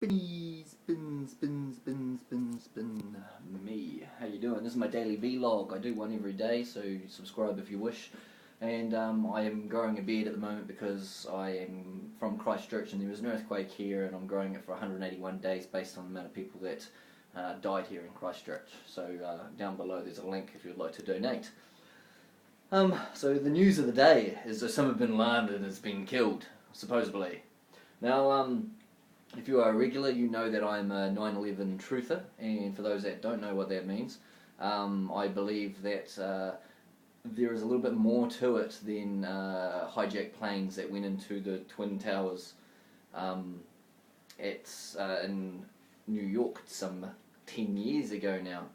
Spinny, spin, spin, spin, spin, spin. Me. How you doing? This is my daily vlog. I do one every day, so subscribe if you wish. And I am growing a beard at the moment because I am from Christchurch and there was an earthquake here, and I'm growing it for 181 days based on the amount of people that died here in Christchurch. So down below there's a link if you'd like to donate. So the news of the day is Osama bin Laden has been killed, supposedly. Now, if you are a regular, you know that I'm a 9/11 truther, and for those that don't know what that means, I believe that there is a little bit more to it than hijacked planes that went into the Twin Towers in New York some 10 years ago now.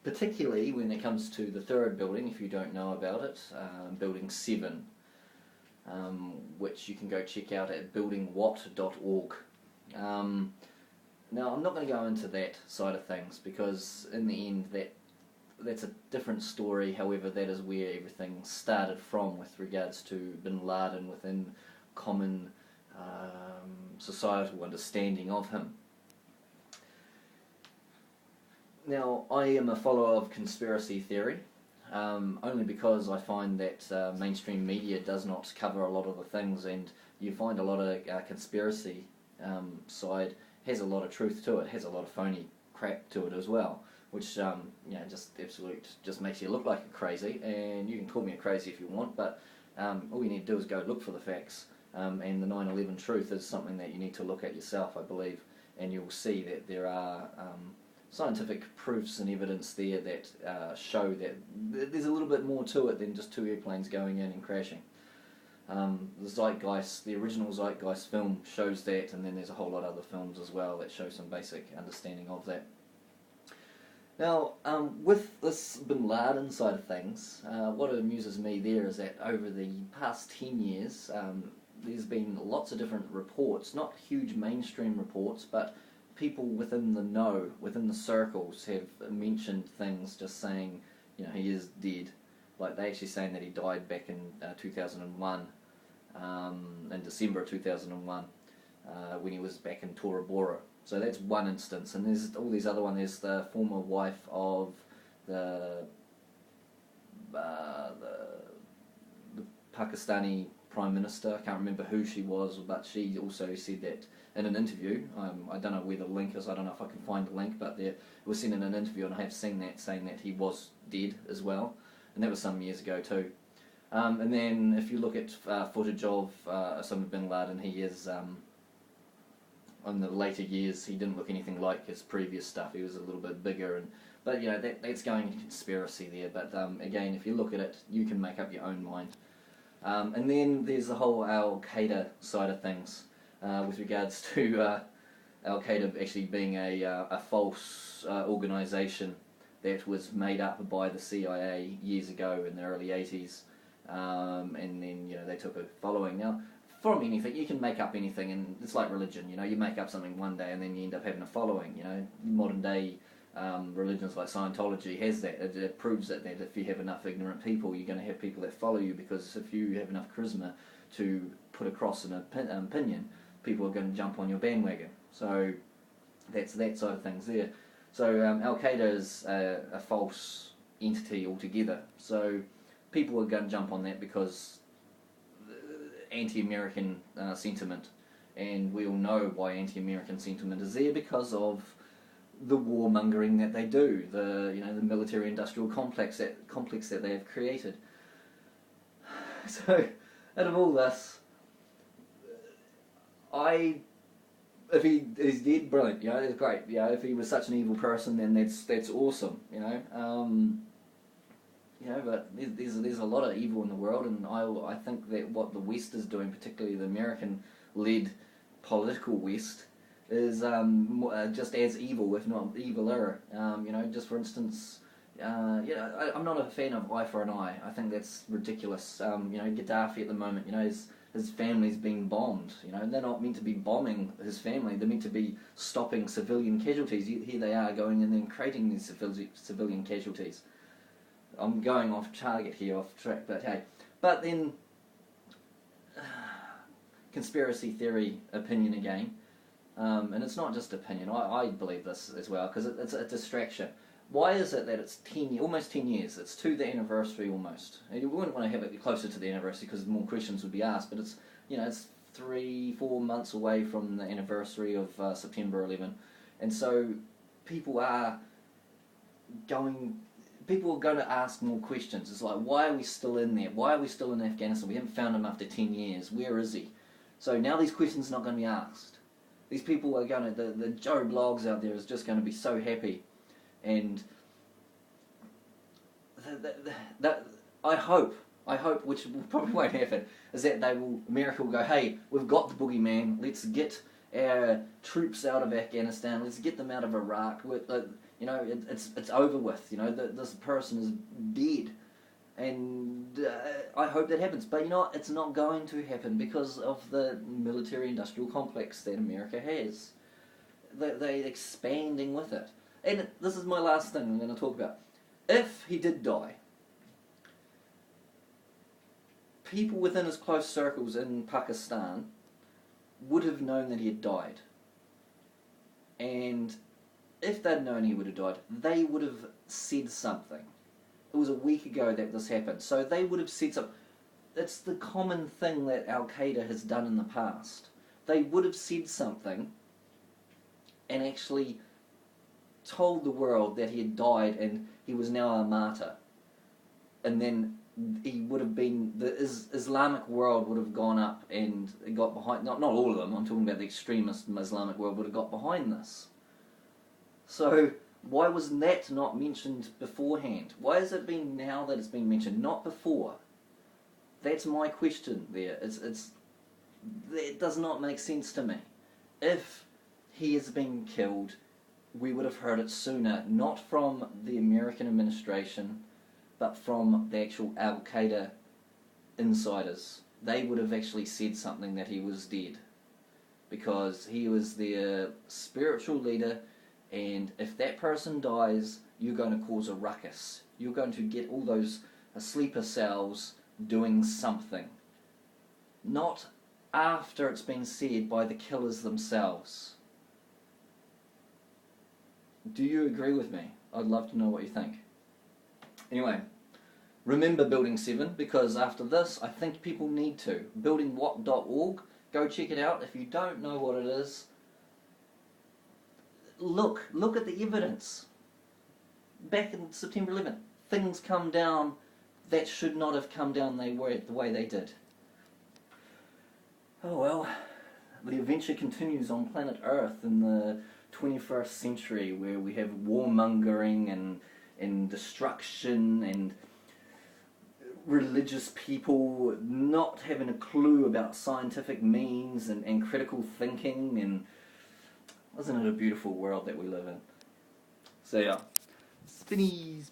Particularly when it comes to the third building, if you don't know about it, Building 7. Which you can go check out at buildingwhat.org. Now, I'm not going to go into that side of things because in the end that's a different story. However, that is where everything started from with regards to bin Laden within common societal understanding of him. Now, I am a follower of conspiracy theory. Only because I find that mainstream media does not cover a lot of the things, and you find a lot of conspiracy side has a lot of truth to it, has a lot of phony crap to it as well, which just makes you look like a crazy, and you can call me a crazy if you want, but all you need to do is go look for the facts, and the 9/11 truth is something that you need to look at yourself, I believe, and you'll see that there are scientific proofs and evidence there that show that there's a little bit more to it than just two airplanes going in and crashing. The original Zeitgeist film shows that, and then there's a whole lot of other films as well that show some basic understanding of that. Now, with this bin Laden side of things, what amuses me there is that over the past 10 years, there's been lots of different reports, not huge mainstream reports, but people within the know, within the circles, have mentioned things just saying, he is dead. Like, they actually saying that he died back in 2001, in December of 2001, when he was back in Tora Bora. So that's one instance, and there's all these other ones. There's the former wife of the Pakistani Prime Minister. I can't remember who she was, but she also said that in an interview. I don't know where the link is. I don't know if I can find the link, but it was seen in an interview, and I have seen that saying that he was dead as well, and that was some years ago too. And then if you look at footage of Osama bin Laden, he is in the later years he didn't look anything like his previous stuff. He was a little bit bigger, but that's going into conspiracy there. But again, if you look at it, you can make up your own mind. And then there's the whole Al Qaeda side of things. With regards to Al Qaeda actually being a false organisation that was made up by the CIA years ago in the early 80s, and then they took a following. Now, from anything, you can make up anything, and it's like religion. You make up something one day and then you end up having a following. Modern day religions like Scientology has that. It proves that if you have enough ignorant people, you're going to have people that follow you, because if you have enough charisma to put across an opinion, people are going to jump on your bandwagon. So that's that side of things there. So Al Qaeda is a false entity altogether. So people are going to jump on that because anti-American sentiment, and we all know why anti-American sentiment is there, because of the warmongering that they do, the military-industrial complex that they have created. So out of all this, if he is dead, brilliant. It's great. If he was such an evil person, then that's awesome. But there's a lot of evil in the world, and I think that what the West is doing, particularly the American-led political West, is just as evil, if not eviler. Just for instance, I'm not a fan of eye for an eye. I think that's ridiculous. Gaddafi at the moment, his family's being bombed. They're not meant to be bombing his family. They're meant to be stopping civilian casualties. Here they are going and then creating these civilian casualties. I'm going off target here, off track, but hey. But then conspiracy theory opinion again. And it's not just opinion. I believe this as well because it's a distraction. Why is it that it's almost 10 years? It's to the anniversary almost. And you wouldn't want to have it closer to the anniversary because more questions would be asked. But it's it's 3-4 months away from the anniversary of September 11, and so people are going to ask more questions. It's like, why are we still in there? Why are we still in Afghanistan? We haven't found him after 10 years. Where is he? So now these questions are not going to be asked. These people are going to, the Joe Blogs out there is just going to be so happy. And that I hope, which probably won't happen, is that America will go, hey, we've got the boogeyman, let's get our troops out of Afghanistan, let's get them out of Iraq. It's over with. This person is dead, and I hope that happens. But it's not going to happen because of the military-industrial complex that America has. They're expanding with it. And this is my last thing I'm going to talk about. If he did die, people within his close circles in Pakistan would have known that he had died. And if they'd known he would have died, they would have said something. It was a week ago that this happened, so they would have said something. It's the common thing that Al-Qaeda has done in the past. They would have said something and actually told the world that he had died and he was now a martyr. And then he would have been, the Islamic world would have gone up and got behind, not all of them, I'm talking about the extremist Islamic world would have got behind this. So why was that not mentioned beforehand? Why has it been now that it's been mentioned, not before? That's my question there. It does not make sense to me. If he has been killed, we would have heard it sooner, not from the American administration, but from the actual Al-Qaeda insiders. They would have actually said something that he was dead, because he was their spiritual leader, and if that person dies, you're going to cause a ruckus. You're going to get all those sleeper cells doing something. Not after it's been said by the killers themselves. Do you agree with me? I'd love to know what you think. Anyway, remember Building 7, because after this, I think people need to. Buildingwhat.org, go check it out. If you don't know what it is, look at the evidence. Back in September 11th, things come down that should not have come down the way they did. Oh well, the adventure continues on planet Earth in the 21st century, where we have warmongering and destruction and religious people not having a clue about scientific means and critical thinking, and isn't it a beautiful world that we live in? So yeah, spins.